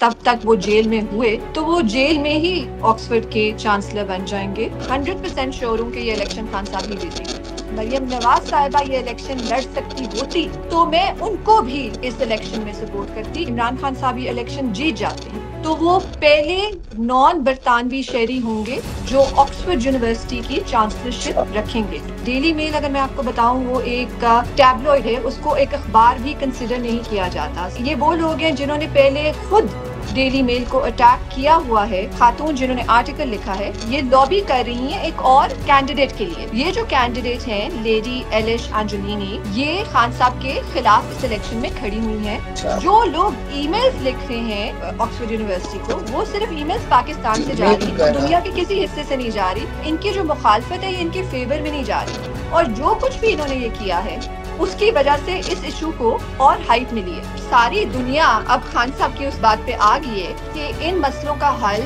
تب تک وہ جیل میں ہوئے تو وہ جیل میں ہی آکسفورڈ کے چانسلر بن جائیں گے. 100% شور ہوں کہ یہ الیکشن خان صاحب ہی جیتیں گے. مریم نواز صاحبہ یہ الیکشن لڑ سکتی ہوتی تو میں ان کو بھی اس الیکشن میں سپورٹ کرتی. عمران خان صاحب یہ الیکشن جیت جاتے ہیں تو وہ پہلے نان برطانوی شہری ہوں گے جو آکسفورڈ یونیورسٹی کی چانسلرشپ رکھیں گے. ڈیلی میل اگر میں آپ کو بتاؤں وہ ایک ٹیبلوئڈ ہے, اس کو ایک اخبار بھی کنسیڈر نہیں کیا جاتا. یہ وہ لوگ ہیں جنہوں نے پہلے خود ڈیلی میل کو اٹیک کیا ہوا ہے. خاتون جنہوں نے آرٹیکل لکھا ہے یہ لابی کر رہی ہیں ایک اور کینڈیڈیٹ کے لیے. یہ جو کینڈیڈیٹ ہیں لیڈی ایلش انجولینی, یہ خان صاحب کے خلاف اس الیکشن میں کھڑی ہوئی ہیں. جو لوگ ای میلز لکھ رہے ہیں آکسفورڈ یونیورسٹی کو, وہ صرف ای میلز پاکستان سے جا رہی ہیں, دنیا کے کسی حصے سے نہیں جا رہی. ان کی جو مخالفت ہے یہ ان کے فیور میں نہیں جا رہی, اور جو کچھ بھی انہوں نے یہ کیا ہے اس کی وجہ سے اس ایشو کو اور ہائپ ملی ہے. ساری دنیا اب خان صاحب کی اس بات پہ آ گئی ہے کہ ان مسئلوں کا حل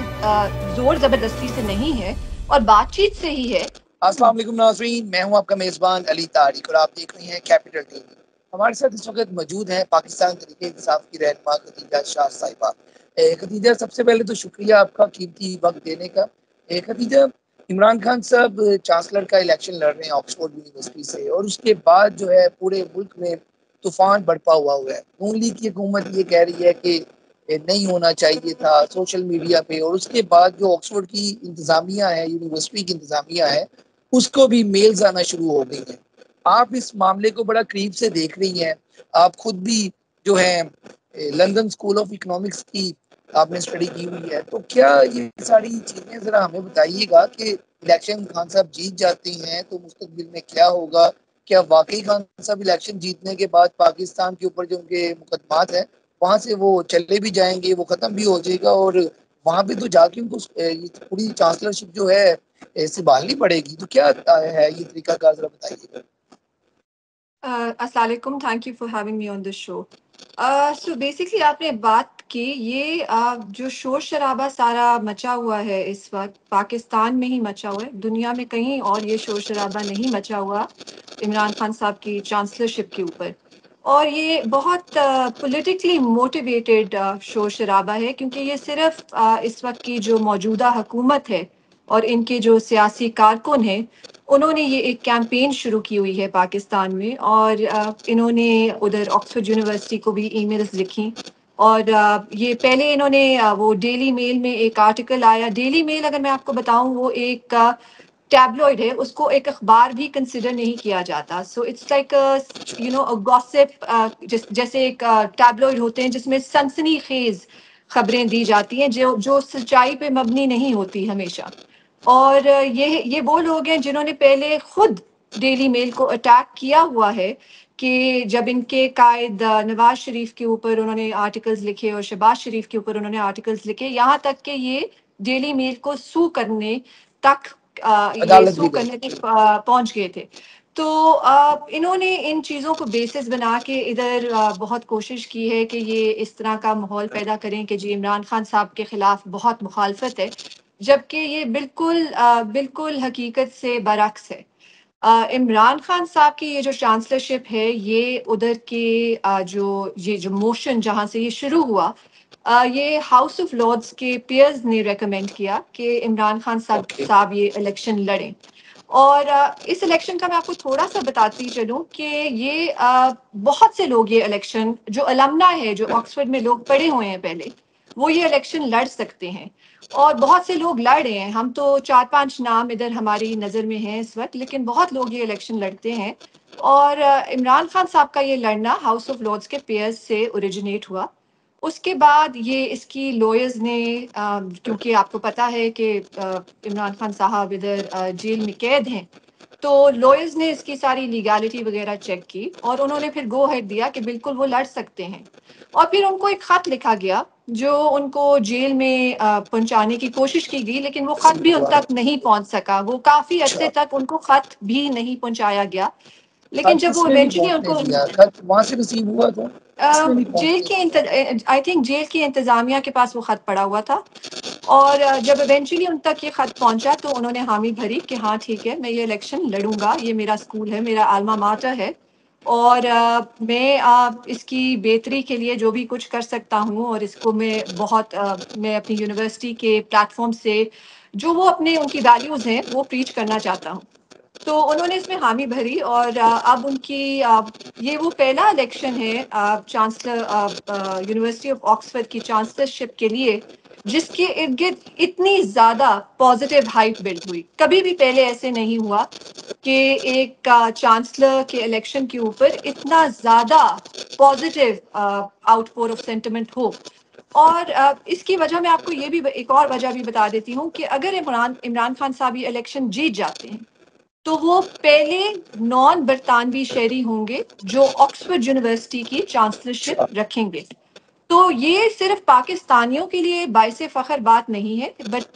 زور زبردستی سے نہیں ہے اور بات چیت سے ہی ہے. السلام علیکم ناظرین, میں ہوں آپ کا میزبان علی طارق اور آپ دیکھ رہے ہیں کیپٹل ٹی وی. ہمارے ساتھ اس وقت موجود ہیں پاکستان تحریک انصاف کی رہنما خدیجہ شاہ صاحبہ. خدیجہ, سب سے پہلے تو شکریہ آپ کا قیمتی وقت دینے کا. خدیجہ, عمران خان صاحب چانسلر کا الیکشن لڑ رہے ہیں آکسفورڈ یونیورسٹی سے, اور اس کے بعد جو ہے پورے ملک میں طوفان بڑھتا ہوا ہے. نون لیگ کی حکومت یہ کہہ رہی ہے کہ نہیں ہونا چاہیے تھا سوشل میڈیا پہ, اور اس کے بعد جو آکسفورڈ کی انتظامیہ ہے, یونیورسٹی کی انتظامیہ ہے, اس کو بھی میلز آنا شروع ہو گئی ہیں. آپ اس معاملے کو بڑا قریب سے دیکھ رہی ہیں, آپ خود بھی جو ہے لندن اسکول آف اکنامکس کی آپ نے اسٹڈی کی ہوئی ہے, تو کیا یہ ساری چیزیں ذرا ہمیں بتائیے گا کہ الیکشن خان صاحب جیت جاتے ہیں تو مستقبل میں کیا ہوگا؟ کیا واقعی خان صاحب الیکشن جیتنے کے بعد پاکستان کے اوپر جو ان کے مقدمات ہیں وہاں سے وہ چلے بھی جائیں گے, وہ ختم بھی ہو جائے گا, اور وہاں پہ تو جا کے ان کو پوری چانسلرشپ جو ہے سنبھالنی پڑے گی؟ تو کیا ہے یہ طریقہ کار, ذرا بتائیے گا. السلام علیکم, thank you for having me on this show. So basically آپ نے بات کی, یہ جو شور شرابہ سارا مچا ہوا ہے اس وقت پاکستان میں ہی مچا ہوا ہے, دنیا میں کہیں اور یہ شور شرابہ نہیں مچا ہوا عمران خان صاحب کی چانسلرشپ کے اوپر. اور یہ بہت پولیٹیکلی موٹیویٹیڈ شور شرابہ ہے, کیونکہ یہ صرف اس وقت کی جو موجودہ حکومت ہے اور ان کے جو سیاسی کارکن ہیں انہوں نے یہ ایک کیمپین شروع کی ہوئی ہے پاکستان میں, اور انہوں نے ادھر آکسفورڈ یونیورسٹی کو بھی ای میلز لکھی. اور یہ پہلے انہوں نے وہ ڈیلی میل میں ایک آرٹیکل آیا. ڈیلی میل اگر میں آپ کو بتاؤں وہ ایک ٹیبلوئڈ ہے, اس کو ایک اخبار بھی کنسیڈر نہیں کیا جاتا. سو اٹس لائک گوسپ, جیسے ایک ٹیبلوئڈ ہوتے ہیں جس میں سنسنی خیز خبریں دی جاتی ہیں جو سچائی پہ مبنی نہیں ہوتی ہمیشہ. اور یہ وہ لوگ ہیں جنہوں نے پہلے خود ڈیلی میل کو اٹیک کیا ہوا ہے کہ جب ان کے قائد نواز شریف کے اوپر انہوں نے آرٹیکلز لکھے اور شہباز شریف کے اوپر انہوں نے آرٹیکلز لکھے, یہاں تک کہ یہ ڈیلی میل کو سو کرنے تک عدالت بھی گئے. پہنچ گئے تھے. تو انہوں نے ان چیزوں کو بیسس بنا کے ادھر بہت کوشش کی ہے کہ یہ اس طرح کا ماحول پیدا کریں کہ جی عمران خان صاحب کے خلاف بہت مخالفت ہے, جبکہ یہ بالکل حقیقت سے برعکس ہے. عمران خان صاحب کی یہ جو چانسلرشپ ہے یہ ادھر کے جو موشن جہاں سے یہ شروع ہوا, یہ ہاؤس آف لارڈز کے پیئرز نے ریکمینڈ کیا کہ عمران خان صاحب یہ الیکشن لڑیں. اور اس الیکشن کا میں آپ کو تھوڑا سا بتاتی چلوں کہ یہ بہت سے لوگ یہ الیکشن جو المنا ہے, جو آکسفورڈ میں لوگ پڑھے ہوئے ہیں پہلے, وہ یہ الیکشن لڑ سکتے ہیں. اور بہت سے لوگ لڑ رہے ہیں, ہم تو 4-5 نام ادھر ہماری نظر میں ہیں اس وقت, لیکن بہت لوگ یہ الیکشن لڑتے ہیں. اور عمران خان صاحب کا یہ لڑنا ہاؤس آف لارڈز کے پیئرز سے اوریجنیٹ ہوا. اس کے بعد یہ اس کی لوئرز نے, کیونکہ آپ کو پتہ ہے کہ عمران خان صاحب ادھر جیل میں قید ہیں, تو لوئرز نے اس کی ساری لیگالٹی وغیرہ چیک کی اور انہوں نے پھر گو ہیڈ دیا کہ بالکل وہ لڑ سکتے ہیں. اور پھر ان کو ایک خط لکھا گیا جو ان کو جیل میں پہنچانے کی کوشش کی گئی, لیکن وہ خط بھی ان تک نہیں پہنچ سکا. وہ کافی عرصے تک ان کو خط بھی نہیں پہنچایا گیا, لیکن خط جب کس وہ نے نہیں ایونچولی ان پہنچنے کو دیا؟ خط وہاں سے ریسیو ہوا تھا, کس نے نہیں جیل پہنچنے دیا؟ آئی تھنک جیل کی انتظامیہ کے پاس وہ خط پڑا ہوا تھا, اور جب ایونچولی ان تک یہ خط پہنچا تو انہوں نے حامی بھری کہ ہاں ٹھیک ہے میں یہ الیکشن لڑوں گا, یہ میرا اسکول ہے, میرا الما ماٹر ہے, اور میں اس کی بہتری کے لیے جو بھی کچھ کر سکتا ہوں، اور اس کو میں بہت میں اپنی یونیورسٹی کے پلیٹ فارم سے جو وہ اپنے ان کی ویلیوز ہیں وہ پریچ کرنا چاہتا ہوں۔ تو انہوں نے اس میں حامی بھری، اور اب ان کی یہ وہ پہلا الیکشن ہے چانسلر یونیورسٹی آف آکسفورڈ کی چانسلرشپ کے لیے جس کے ارد گرد اتنی زیادہ پازیٹیو ہائپ بلڈ ہوئی۔ کبھی بھی پہلے ایسے نہیں ہوا کہ ایک چانسلر کے الیکشن کے اوپر اتنا زیادہ پازیٹیو آؤٹ پور آف سینٹیمنٹ ہو۔ اور اس کی وجہ میں آپ کو یہ بھی ایک اور وجہ بھی بتا دیتی ہوں کہ اگر عمران خان صاحب یہ الیکشن جیت جاتے ہیں تو وہ پہلے نان برطانوی شہری ہوں گے جو آکسفورڈ یونیورسٹی کی چانسلرشپ رکھیں گے۔ تو یہ صرف پاکستانیوں کے لیے باعث فخر بات نہیں ہے،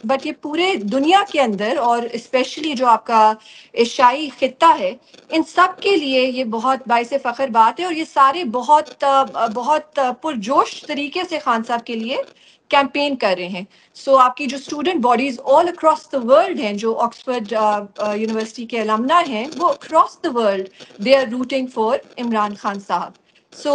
بٹ یہ پورے دنیا کے اندر، اور اسپیشلی جو آپ کا ایشیائی خطہ ہے، ان سب کے لیے یہ بہت باعث فخر بات ہے، اور یہ سارے بہت پرجوش طریقے سے خان صاحب کے لیے کیمپین کر رہے ہیں۔ سو آپ کی جو student bodies all across the world ہیں، جو آکسفورڈ یونیورسٹی کے المنا ہیں، وہ across the world they are rooting for Imran Khan Sahab. So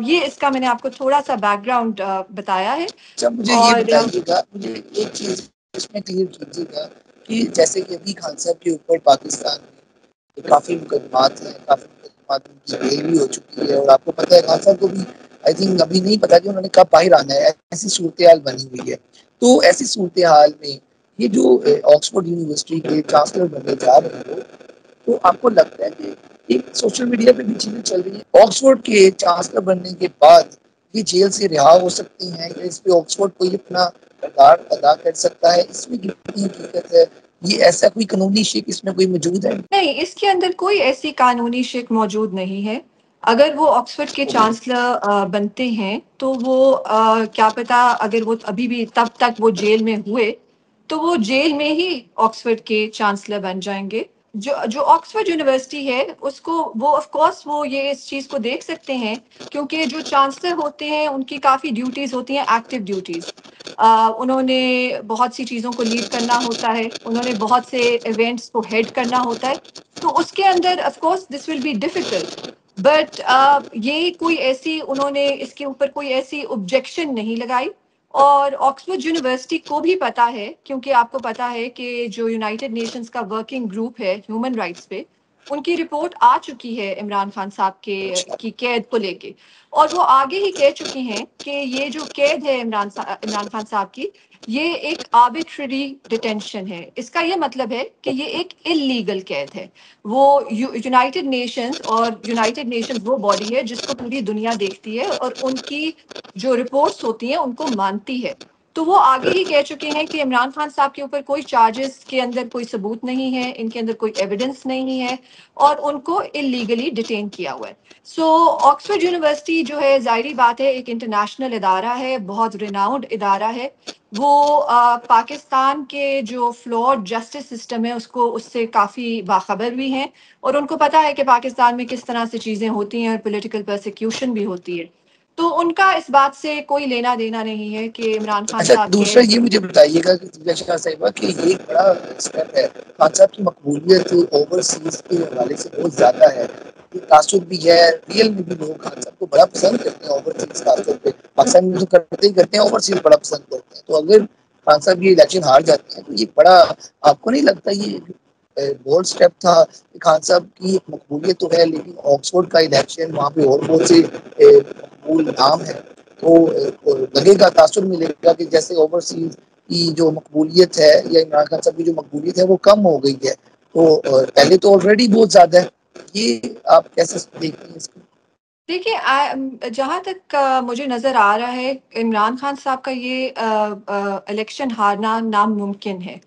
یہ اس کا میں نے آپ کو تھوڑا سا بیک گراؤنڈ بتایا ہے۔ اچھا مجھے یہ اور بتائیے گا، مجھے ایک چیز اس میں کلیئر کیجیے گا کہ جیسے کہ ابھی خان صاحب کے اوپر پاکستان میں کافی مقدمات ہیں، کافی مقدمات ان کی بیل بھی ہو چکی ہے، اور آپ کو پتہ ہے خان صاحب کو بھی آئی تھنک ابھی نہیں پتا کہ انہوں نے کب باہر آنا ہے، ایسی صورتحال بنی ہوئی ہے۔ تو ایسی صورتحال میں یہ جو آکسفورڈ یونیورسٹی کے چانسلر بننے جا رہے ہیں، تو آپ کو لگتا ہے کہ ایک سوشل میڈیا پہ بھی چیزیں چل رہی ہیں آکسفورڈ کے چانسلر بننے کے بعد یہ جیل سے رہا ہو سکتی ہیں، یا اس پہ آکسفورڈ کوئی اپنا کردار ادا کر سکتا ہے؟ اس میں کتنی حقیقت ہے؟ یہ ایسا کوئی قانونی شک اس میں کوئی موجود ہے؟ نہیں، اس کے اندر کوئی ایسی قانونی شک موجود نہیں ہے۔ اگر وہ آکسفورڈ کے چانسلر بنتے ہیں تو وہ کیا پتا اگر وہ ابھی بھی تب تک وہ جیل میں ہوئے تو وہ جیل میں ہی آکسفورڈ کے چانسلر بن جائیں گے۔ جو آکسفورڈ یونیورسٹی ہے اس کو وہ آف کورس وہ یہ اس چیز کو دیکھ سکتے ہیں، کیونکہ جو چانسلر ہوتے ہیں ان کی کافی ڈیوٹیز ہوتی ہیں، ایکٹیو ڈیوٹیز۔ انہوں نے بہت سی چیزوں کو لیڈ کرنا ہوتا ہے، انہوں نے بہت سے ایونٹس کو ہیڈ کرنا ہوتا ہے، تو اس کے اندر of course this will be difficult. But یہ کوئی ایسی انہوں نے اس کے اوپر کوئی ایسی objection نہیں لگائی، اور آکسفورڈ یونیورسٹی کو بھی پتا ہے، کیونکہ آپ کو پتا ہے کہ جو یونائٹڈ نیشنز کا ورکنگ گروپ ہے ہیومن رائٹس پہ، ان کی رپورٹ آ چکی ہے عمران خان صاحب کی قید کو لے کے، اور وہ آگے ہی کہہ چکی ہیں کہ یہ جو قید ہے عمران خان صاحب کی، یہ ایک آربیٹری ڈیٹینشن ہے۔ اس کا یہ مطلب ہے کہ یہ ایک اللیگل قید ہے۔ وہ یونائٹڈ نیشنز، اور یونائٹڈ نیشنز وہ باڈی ہے جس کو پوری دنیا دیکھتی ہے اور ان کی جو رپورٹس ہوتی ہیں ان کو مانتی ہے۔ تو وہ آگے ہی کہہ چکے ہیں کہ عمران خان صاحب کے اوپر کوئی چارجز کے اندر کوئی ثبوت نہیں ہے، ان کے اندر کوئی ایویڈنس نہیں ہے، اور ان کو اللیگلی ڈیٹین کیا ہوا ہے۔ سو آکسفورڈ یونیورسٹی جو ہے ظاہری بات ہے ایک انٹرنیشنل ادارہ ہے، بہت ریناؤنڈ ادارہ ہے۔ وہ پاکستان کے جو فلاڈ جسٹس سسٹم ہے اس سے کافی باخبر بھی ہیں، اور ان کو پتا ہے کہ پاکستان میں کس طرح سے چیزیں ہوتی ہیں اور پولیٹیکل پرسیکیوشن بھی ہوتی ہے۔ تو ان کا اس بات سے کوئی لینا دینا نہیں ہے کہ عمران خان اچھا صاحب کے۔ دوسرا یہ مجھے بتائیے گا کہ دلجا شاہ صاحبہ کہ یہ ایک بڑا اسٹیپ ہے، خان صاحب کی مقبولیت اوورسیز کے حوالے سے بہت زیادہ ہے، یہ تاثر بھی ہے، ریئل میں بھی لوگ خان صاحب کو بڑا پسند کرتے ہیں، اوورسیز خاص طور پہ پاکستان میں تو کرتے ہی کرتے ہیں، اوورسیز بڑا پسند کرتے ہیں۔ تو اگر خان صاحب یہ الیکشن ہار جاتے ہیں تو یہ بڑا، آپ کو نہیں لگتا یہ بولڈ اسٹیپ تھا کہ خان صاحب کی مقبولیت تو ہے لیکن آکسفورڈ کا الیکشن وہاں پہ اور بہت سے مقبول نام ہے، تو لگے گا تاثر ملے گا کہ جیسے اوورسیز کی جو مقبولیت ہے یا عمران خان صاحب کی جو مقبولیت ہے وہ کم ہو گئی ہے، تو پہلے تو آلریڈی بہت زیادہ ہے، یہ آپ کیسے دیکھتے ہیں اس کو؟ دیکھیے جہاں تک مجھے نظر آ رہا ہے عمران خان صاحب کا یہ الیکشن ہارنا ناممکن ہے۔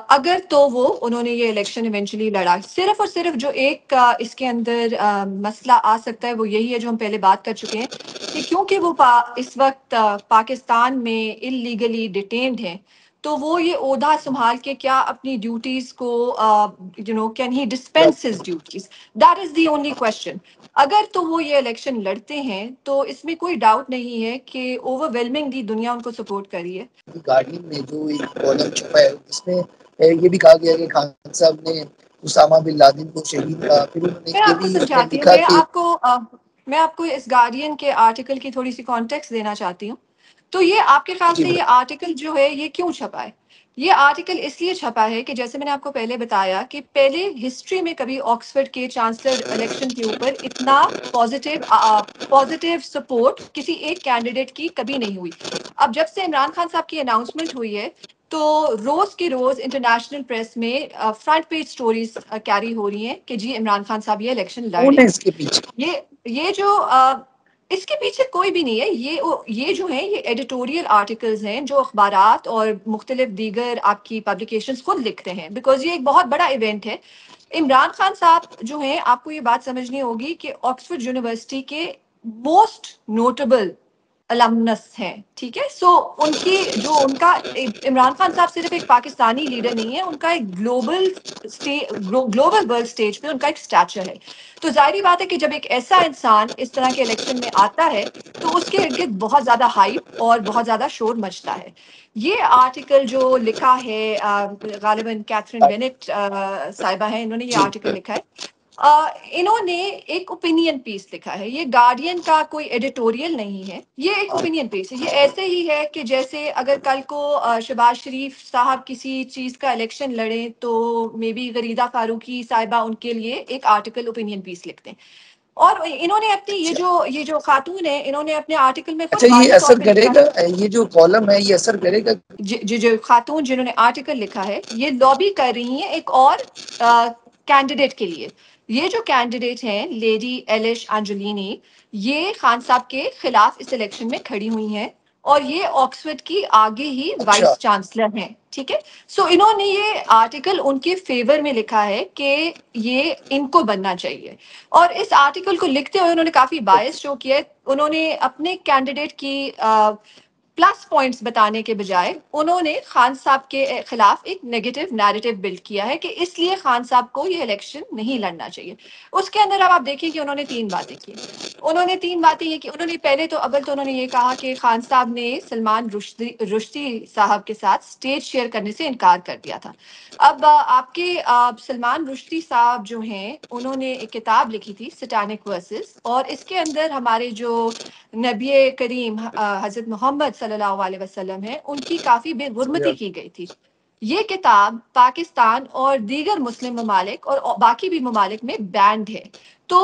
اگر تو انہوں نے یہ الیکشن ایونچولی لڑا، صرف اور صرف جو ایک اس کے اندر مسئلہ آ سکتا ہے وہ یہی ہے جو ہم پہلے بات کر چکے ہیں، کہ کیونکہ وہ اس وقت پاکستان میں اللیگلی ڈیٹینڈ ہیں، تو وہ یہ عہدہ سنبھال کے کیا اپنی ڈیوٹیز کو can he dispense his duties, that is the only question. اگر تو وہ یہ الیکشن لڑتے ہیں تو اس میں کوئی ڈاؤٹ نہیں ہے کہ اوور ویلمنگلی دنیا ان کو سپورٹ کری ہے۔ گارڈین میں جو ایک کالم چھپا ہے جس میں یہ بھی کہا گیا کہ خان صاحب نے اسامہ بن لادن کو شہید کا. پھر انہوں نے میں یہ آپ کو بھی اس میں سمجھاتی ہوں. لکھا کہ میں آپ کو اس گارڈین کے آرٹیکل کی تھوڑی سی کانٹیکس دینا چاہتی ہوں. تو یہ آپ کے خیال جی سے یہ آرٹیکل جو ہے یہ کیوں چھپا ہے؟ یہ آرٹیکل اس لیے چھپا ہے کہ جیسے میں نے آپ کو پہلے بتایا کہ پہلے ہسٹری میں کبھی آکسفورڈ کے چانسلر الیکشن کے اوپر اتنا پازیٹیو سپورٹ کسی ایک کینڈیڈیٹ کی کبھی نہیں ہوئی. اب جب سے عمران خان صاحب کی اناؤنسمنٹ ہوئی ہے تو روز کے روز انٹرنیشنل پریس میں فرنٹ پیج سٹوریز کیری ہو رہی ہیں کہ جی عمران خان صاحب یہ الیکشن لڑ کون رہے ہے ہیں. اس کے پیچھے؟ یہ جو اس کے پیچھے کوئی بھی نہیں ہے. یہ جو ہیں یہ ایڈیٹوریل آرٹیکلز ہیں جو اخبارات اور مختلف دیگر آپ کی پبلیکیشنز خود لکھتے ہیں بیکاز یہ ایک بہت بڑا ایونٹ ہے. عمران خان صاحب جو ہیں آپ کو یہ بات سمجھنی ہوگی کہ آکسفورڈ یونیورسٹی کے موسٹ نوٹیبل المنس ہیں. ٹھیک ہے. سو ان کا عمران خان صاحب صرف ایک پاکستانی لیڈر نہیں ہے, ان کا ایک گلوبل ورلڈ اسٹیج پہ ان کا ایک اسٹیچر ہے. تو ظاہری بات ہے کہ جب ایک ایسا انسان اس طرح کے الیکشن میں آتا ہے تو اس کے ارد گرد بہت زیادہ ہائپ اور بہت زیادہ شور مچتا ہے. یہ آرٹیکل جو لکھا ہے غالباً کیتھرین بینٹ صاحبہ ہیں, انہوں نے یہ جی آرٹیکل لکھا ہے. انہوں نے ایک اوپینین پیس لکھا ہے. یہ گارڈین کا کوئی ایڈیٹوریل نہیں ہے, یہ ایک اوپینین پیس ہے. یہ ایسے ہی ہے کہ جیسے اگر کل کو شہباز شریف صاحب کسی چیز کا الیکشن لڑیں تو مے بی غریدہ فاروقی صاحبہ ان کے لیے ایک آرٹیکل اوپینین پیس لکھتے ہیں. اور انہوں نے اپنی اچھا یہ جو خاتون ہے انہوں نے اپنے آرٹیکل میں خود اچھا یہ واضح طور اثر پہ کرے لکھا گا, ہے. یہ جو کالم ہے یہ اثر کرے گا؟ جو خاتون جنہوں نے آرٹیکل لکھا ہے یہ لابی کر رہی ہیں ایک اور کینڈیڈیٹ کے لیے. یہ جو کینڈیڈیٹ ہیں لیڈی ایلش انجلینی, یہ خان صاحب کے خلاف اس الیکشن میں کھڑی ہوئی ہیں اور یہ آکسفورڈ کی آگے ہی اچھا وائس چانسلر ہیں. ٹھیک ہے. سو انہوں نے یہ آرٹیکل ان کے فیور میں لکھا ہے کہ یہ ان کو بننا چاہیے. اور اس آرٹیکل کو لکھتے ہوئے انہوں نے کافی باعث شو کیا ہے. انہوں نے اپنے کینڈیڈیٹ کی پلس پوائنٹس بتانے کے بجائے انہوں نے خان صاحب کے خلاف ایک نیگیٹو نیریٹو بلڈ کیا ہے کہ اس لیے خان صاحب کو یہ الیکشن نہیں لڑنا چاہیے. اس کے اندر اب آپ دیکھیں کہ انہوں نے تین باتیں کی. انہوں نے یہ کہ انہوں نے پہلے تو انہوں نے یہ کہا کہ خان صاحب نے سلمان رشدی صاحب کے ساتھ اسٹیج شیئر کرنے سے انکار کر دیا تھا. اب آپ کے سلمان رشدی صاحب جو ہیں انہوں نے ایک کتاب لکھی تھی سٹینک ورسز, اور اس کے اندر ہمارے جو نبی کریم حضرت محمد صلی اللہ علیہ وسلم ہے ان کی کافی بے حرمتی کی گئی تھی. یہ کتاب پاکستان اور دیگر مسلم ممالک اور باقی بھی ممالک میں بینڈ ہے. تو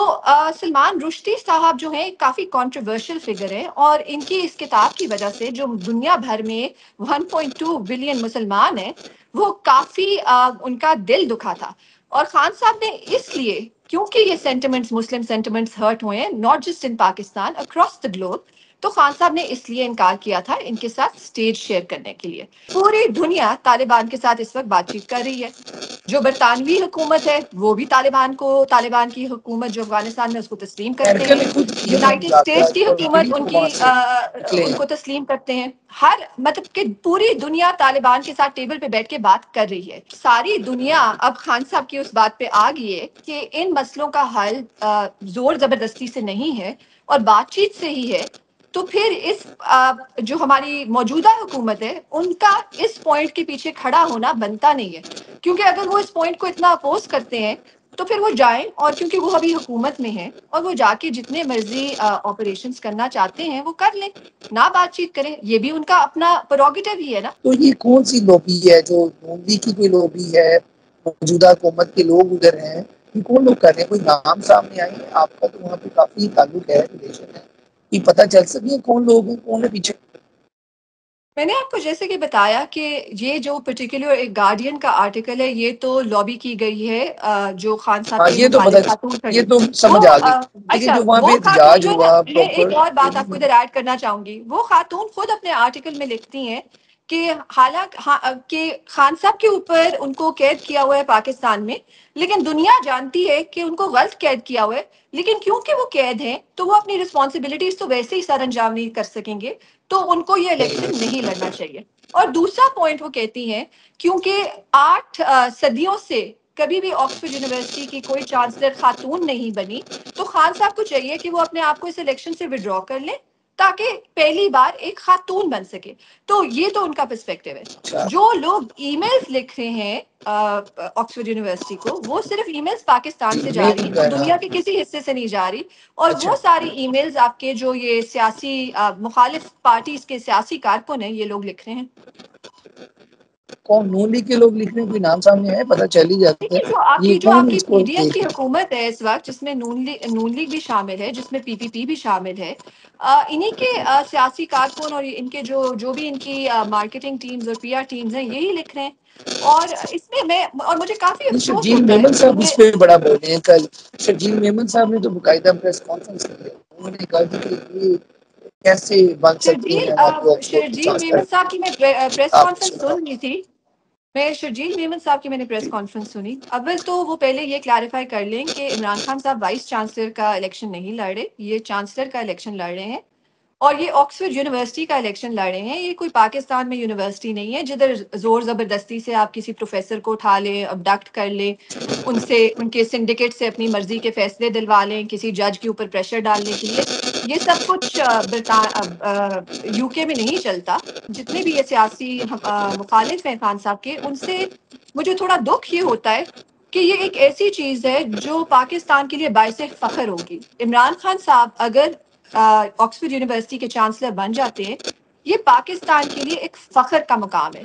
سلمان رشدی صاحب جو ہیں کافی کنٹروورشل فگر ہیں اور ان کی اس کتاب کی وجہ سے جو دنیا بھر میں 1.2 بلین مسلمان ہیں وہ کافی ان کا دل دکھا تھا. اور خان صاحب نے اس لیے, کیونکہ یہ سینٹیمنٹس مسلم سینٹیمنٹس ہرٹ ہوئے ہیں not just in Pakistan across the globe, تو خان صاحب نے اس لیے انکار کیا تھا ان کے ساتھ اسٹیج شیئر کرنے کے لیے. پوری دنیا طالبان کے ساتھ اس وقت بات چیت کر رہی ہے. جو برطانوی حکومت ہے وہ بھی طالبان کی حکومت جو افغانستان میں اس کو تسلیم کرتے امریکہ ہیں. نے خود کی ہے یونائٹڈ اسٹیٹس کی مذاکرات اور حکومت پھر ان وہ کی وہاں سے نکلے ان ہیں. کو تسلیم کرتے ہیں. مطلب کہ پوری دنیا طالبان کے ساتھ ٹیبل پہ بیٹھ کے بات کر رہی ہے. ساری دنیا اب خان صاحب کی اس بات پہ آ گئی ہے کہ ان مسئلوں کا حل زور زبردستی سے نہیں ہے اور بات چیت سے ہی ہے. تو پھر اس جو ہماری موجودہ حکومت ہے ان کا اس پوائنٹ کے پیچھے کھڑا ہونا بنتا نہیں ہے, کیونکہ اگر وہ اس پوائنٹ کو اتنا اپوز کرتے ہیں تو پھر وہ جائیں, اور کیونکہ وہ ابھی حکومت میں ہیں اور وہ جا کے جتنے مرضی آپریشنز کرنا چاہتے ہیں وہ کر لیں, نہ بات چیت کریں. یہ بھی ان کا اپنا پروگیٹو ہی ہے نا. تو یہ کون سی لوبی ہے, جو مودی کی کوئی لوبی ہے, موجودہ حکومت کے لوگ ادھر ہیں, یہ کون لوگ کر رہے ہیں؟ کوئی نام سامنے آئی ہے آپ کا؟ تو وہاں پہ کافی تعلق ہے, ریلیشن ہے, یہ پتہ چل سکے کون لوگ ہیں, کون ہے پیچھے؟ میں نے آپ کو جیسے کہ بتایا کہ یہ جو پرٹیکولر ایک گارڈین کا آرٹیکل ہے یہ تو لابی کی گئی ہے جو خان صاحب ہاں کی یہ تو مخالف خاتون یہ کھڑی. تو وہ سمجھ آ گئی, لیکن اچھا جو وہاں پہ وہ خاتون احتجاج جو ہے نا, ہوا میں پراپر. ایک اور بات آپ کو ادھر ایڈ کرنا چاہوں گی. وہ خاتون خود اپنے آرٹیکل میں لکھتی ہیں کہ حالانکہ خان صاحب کے اوپر ان کو قید کیا ہوا ہے پاکستان میں, لیکن دنیا جانتی ہے کہ ان کو غلط قید کیا ہوا ہے, لیکن کیونکہ وہ قید ہیں تو وہ اپنی رسپانسبلٹیز تو ویسے ہی سر انجام نہیں کر سکیں گے, تو ان کو یہ الیکشن نہیں لڑنا چاہیے. اور دوسرا پوائنٹ وہ کہتی ہیں کیونکہ 8 صدیوں سے کبھی بھی آکسفورڈ یونیورسٹی کی کوئی چانسلر خاتون نہیں بنی, تو خان صاحب کو چاہیے کہ وہ اپنے آپ کو اس الیکشن سے ودرا کر لیں تاکہ پہلی بار ایک خاتون بن سکے. تو یہ تو ان کا پرسپیکٹو ہے. جو لوگ ای میلز لکھ رہے ہیں آکسفورڈ یونیورسٹی کو، وہ صرف ای میلز پاکستان سے جا رہی ہیں، دنیا کے کسی حصے سے نہیں جا رہی. اور وہ ساری ای میلز آپ کے جو یہ سیاسی مخالف پارٹیز کے سیاسی کارکن ہیں یہ لوگ لکھ رہے ہیں. کون نون لیگ کے لوگ لکھ رہے ہیں؟ کوئی نام سامنے ہے؟ پتہ چل ہی جاتا دیکھیے، ہے. جو یہ آپ کون کی اس پی کو ڈی ایم کی حکومت ہے اس وقت، جس میں نون لیگ بھی شامل ہے، جس میں پی پی پی بھی شامل ہے، انہی کے سیاسی کارکن اور ان کے جو بھی ان کی مارکیٹنگ ٹیمز اور پی آر ٹیمز ہیں یہی لکھ رہے ہیں. اور اس میں اور مجھے کافی افسوس شرجیل ہوتا ہے. میمن صاحب اس پہ بڑا بولے ہیں. کل شرجیل میمن صاحب نے تو باقاعدہ پریس کانفرنس کی ہے. انہوں نے کہا کہ یہ کیسے بن سکتی ہیں ہماری آکسفورڈ کی شرجیل چانسلر. میمن صاحب کی میں پریس آپ کانفرنس سناؤ. سن رہی تھی. شرجیل میمن صاحب کی میں نے پریس کانفرنس سنی. اول تو وہ پہلے یہ کلیریفائی کر لیں کہ عمران خان صاحب وائس چانسلر کا الیکشن نہیں لڑ رہے، یہ چانسلر کا الیکشن لڑ رہے ہیں. اور یہ آکسفورڈ یونیورسٹی کا الیکشن لڑ رہے ہیں. یہ کوئی پاکستان میں یونیورسٹی نہیں ہے جدھر زور زبردستی سے آپ کسی پروفیسر کو اٹھا لیں، ابڈکٹ کر لیں، ان سے ان کے سنڈیکیٹ سے اپنی مرضی کے فیصلے دلوا لیں کسی جج کے اوپر پریشر ڈالنے کے لیے. یہ سب کچھ یو کے میں نہیں چلتا. جتنے بھی یہ سیاسی مخالف ہیں خان صاحب کے، ان سے مجھے تھوڑا دکھ یہ ہوتا ہے کہ یہ ایک ایسی چیز ہے جو پاکستان کے لیے باعث فخر ہوگی. عمران خان صاحب اگر آکسفورڈ یونیورسٹی کے چانسلر بن جاتے ہیں، یہ پاکستان کے لیے ایک فخر کا مقام ہے.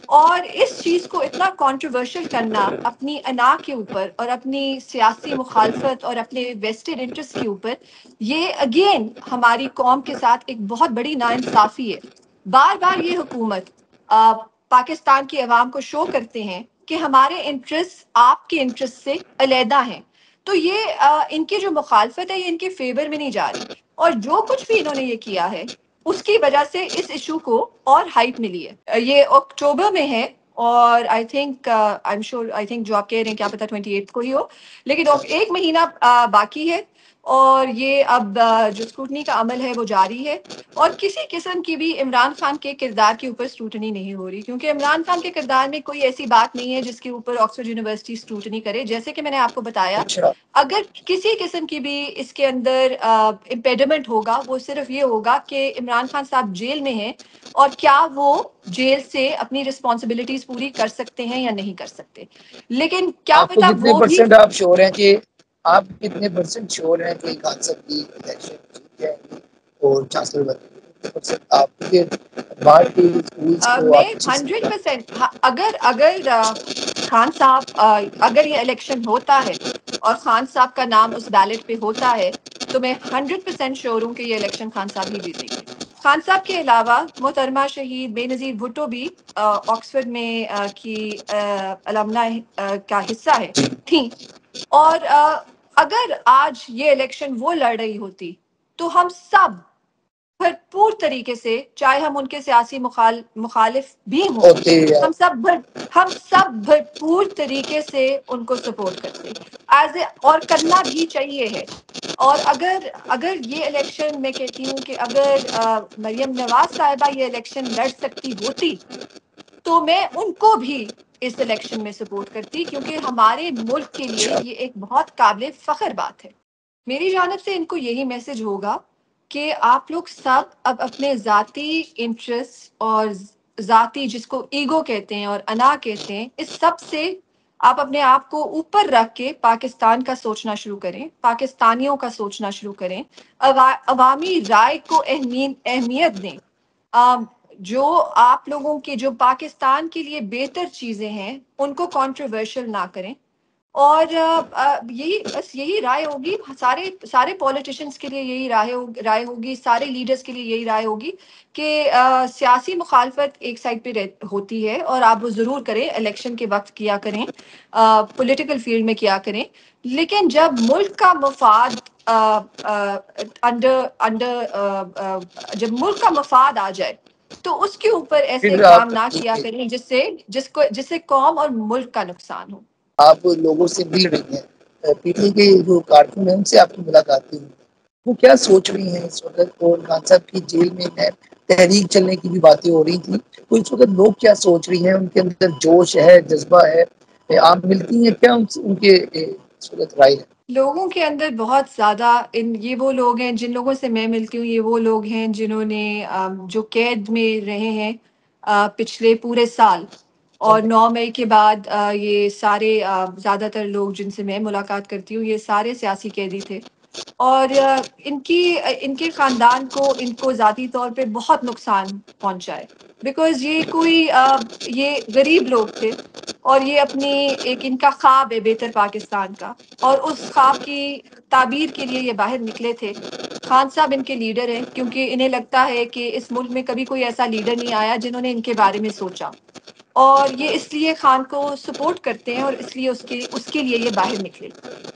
اور اس چیز کو اتنا کنٹروورشل کرنا اپنی انا کے اوپر اور اپنی سیاسی مخالفت اور اپنے ویسٹڈ انٹرسٹ کے اوپر، یہ اگین ہماری قوم کے ساتھ ایک بہت بڑی ناانصافی ہے. بار بار یہ حکومت پاکستان کی عوام کو شو کرتے ہیں کہ ہمارے انٹرسٹ آپ کے انٹرسٹ سے علیحدہ ہیں. تو یہ ان کی جو مخالفت ہے یہ ان کے فیور میں نہیں جا رہی. اور جو کچھ بھی انہوں نے یہ کیا ہے اس کی وجہ سے اس ایشو کو اور ہائپ ملی ہے. یہ اکتوبر میں ہے اور آئی تھنک جو آپ کہہ رہے ہیں کیا پتا 28 کو ہی ہو، لیکن ایک مہینہ باقی ہے. اور یہ اب جو اسکروٹنی کا عمل ہے وہ جاری ہے. اور کسی قسم کی بھی عمران خان کے کردار کے اوپر اسکروٹنی نہیں ہو رہی، کیونکہ عمران خان کے کردار میں کوئی ایسی بات نہیں ہے جس کے اوپر آکسفورڈ یونیورسٹی اسکروٹنی کرے. جیسے کہ میں نے آپ کو بتایا، اچھا، اگر کسی قسم کی بھی اس کے اندر امپیڈمنٹ ہوگا، وہ صرف یہ ہوگا کہ عمران خان صاحب جیل میں ہیں اور کیا وہ جیل سے اپنی رسپانسبلٹیز پوری کر سکتے ہیں یا نہیں کر سکتے. لیکن کیا آپ کو پتا کتنے وہ بھی پرسنٹ آپ شور ہیں کہ آپ کتنے پرسنٹ شور ہیں کہ خان صاحب کی الیکشن جیت جائیں گی اور چانسلر بن جائیں گی؟ کتنے پرسنٹ آپ کے باہر کے اسکولس کو میں آپ اچھے سے 100% اگر خان صاحب اگر یہ الیکشن ہوتا ہے اور خان صاحب کا نام اس بیلٹ پہ ہوتا ہے تو میں 100% شور ہوں کہ یہ الیکشن خان صاحب ہی جیتیں گے. خان صاحب کے علاوہ محترمہ شہید بے نظیر بھٹو بھی آکسفورڈ میں کی المنائی کا حصہ ہے تھیں. اور اگر آج یہ الیکشن وہ لڑ رہی ہوتی تو ہم سب بھرپور طریقے سے، چاہے ہم ان کے سیاسی مخالف بھی ہوں، ہوتے ہیں. ہم سب بھرپور طریقے سے ان کو سپورٹ کرتے اور کرنا بھی چاہیے ہے. اور اگر یہ الیکشن، میں کہتی ہوں کہ اگر مریم نواز صاحبہ یہ الیکشن لڑ سکتی ہوتی تو میں ان کو بھی اس الیکشن میں سپورٹ کرتی، کیونکہ ہمارے ملک کے لیے اچھا، یہ ایک بہت قابل فخر بات ہے. میری جانب سے ان کو یہی میسج ہوگا کہ آپ لوگ سب اب اپنے ذاتی انٹرسٹ اور ذاتی، جس کو ایگو کہتے ہیں اور انا کہتے ہیں، اس سب سے آپ اپنے آپ کو اوپر رکھ کے پاکستان کا سوچنا شروع کریں، پاکستانیوں کا سوچنا شروع کریں، عوامی رائے کو اہمیت دیں. جو آپ لوگوں کے جو پاکستان کے لیے بہتر چیزیں ہیں ان کو کنٹروورشل نہ کریں. اور یہی رائے ہوگی سارے پولیٹیشنز کے لیے، یہی رائے ہوگی سارے لیڈرز کے لیے، یہی رائے ہوگی کہ سیاسی مخالفت ایک سائڈ پہ ہوتی ہے اور آپ وہ ضرور کریں، الیکشن کے وقت کیا کریں، پولیٹیکل فیلڈ میں کیا کریں. لیکن جب ملک کا مفاد جب ملک کا مفاد آ جائے تو اس کے اوپر ایسے پھر اقدام آپ نہ کیا کریں جس سے قوم اور ملک کا نقصان ہو. آپ لوگوں سے مل رہی ہیں، پی ٹی کے جو کارکن ہیں ان سے آپ کی ملاقات ہوئی، وہ کیا سوچ رہی ہیں اس وقت؟ اور خان صاحب کی جیل میں تحریک چلنے کی بھی باتیں ہو رہی تھیں، تو اس وقت لوگ کیا سوچ رہی ہیں؟ ان کے اندر جوش ہے، جذبہ ہے؟ آپ ملتی ہیں کیا ان کے اس وقت رائے ہے؟ لوگوں کے اندر بہت زیادہ یہ وہ لوگ ہیں جن لوگوں سے میں ملتی ہوں، یہ وہ لوگ ہیں جنہوں نے جو قید میں رہے ہیں پچھلے پورے سال، اور 9 مئی کے بعد یہ سارے زیادہ تر لوگ جن سے میں ملاقات کرتی ہوں، یہ سارے سیاسی قیدی تھے، اور ان کے خاندان کو ان کو ذاتی طور پہ بہت نقصان پہنچا ہے، بیکاز یہ کوئی یہ غریب لوگ تھے، اور یہ اپنی ایک ان کا خواب ہے بہتر پاکستان کا، اور اس خواب کی تعبیر کے لیے یہ باہر نکلے تھے۔ خان صاحب ان کے لیڈر ہیں، کیونکہ انہیں لگتا ہے کہ اس ملک میں کبھی کوئی ایسا لیڈر نہیں آیا جنہوں نے ان کے بارے میں سوچا، اور یہ اس لیے خان کو سپورٹ کرتے ہیں، اور اس لیے اس کے لیے یہ باہر نکلے۔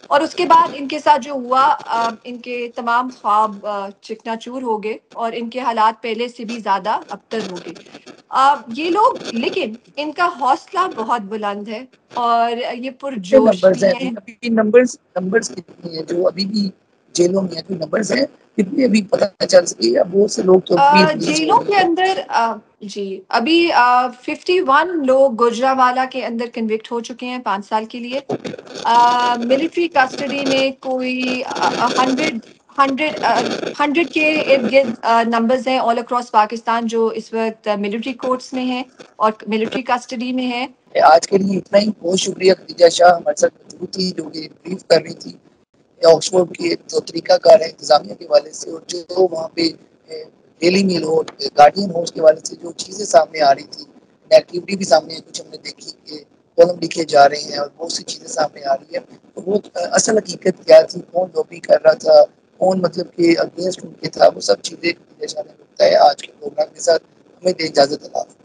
اور اس کے بعد ان کے ساتھ جو ہوا، ان کے تمام خواب چکنا چور ہو گئے، اور ان کے حالات پہلے سے بھی زیادہ ابتر ہو گئے۔ یہ لوگ، لیکن ان کا حوصلہ بہت بلند ہے، اور یہ کتنے پرجوش نمبرز بھی ہیں ہیں۔ ابھی؟ نمبرز کتنے ہیں جو ابھی بھی جیلوں میں ہیں؟ کوئی نمبرز ہیں کتنے ابھی پتہ چل سکے، یا بہت سے لوگ تو ابھی ریلیز ہو جیلوں کے گئے ہیں؟ اندر جی ابھی 51 لوگ گوجرانوالہ کے اندر کنوکٹ ہو چکے ہیں 5 سال کے لیے۔ ملٹری کسٹڈی میں کوئی 100 کے ارد گرد نمبرز ہیں آل اکراس پاکستان، جو اس وقت ملٹری کورٹس میں ہیں اور ملٹری کسٹڈی میں ہیں۔ آج کے لیے اتنا ہی، بہت شکریہ خدیجہ شاہ ہمارے ساتھ موجود تھی، جو کہ بریف کر رہی تھی آکسفورڈ کے جو طریقہ کار ہے انتظامیہ کے حوالے سے، اور جو وہاں پہ ڈیلی میل ہو، گارڈین ہو، اس کے حوالے سے جو چیزیں سامنے آ رہی تھی، نیگیٹیوٹی بھی سامنے کچھ ہم نے دیکھی کہ کالم لکھے جا رہے ہیں اور بہت سی چیزیں سامنے آ رہی ہے، تو وہ اصل حقیقت کیا تھی، کون لوبی کر رہا تھا، کون مطلب کہ اگینسٹ ان کے تھا، وہ سب چیزیں خدیجہ شاہ نے بتایا آج کے پروگرام کے ساتھ۔ ہمیں دے اجازت، اللہ حافظ۔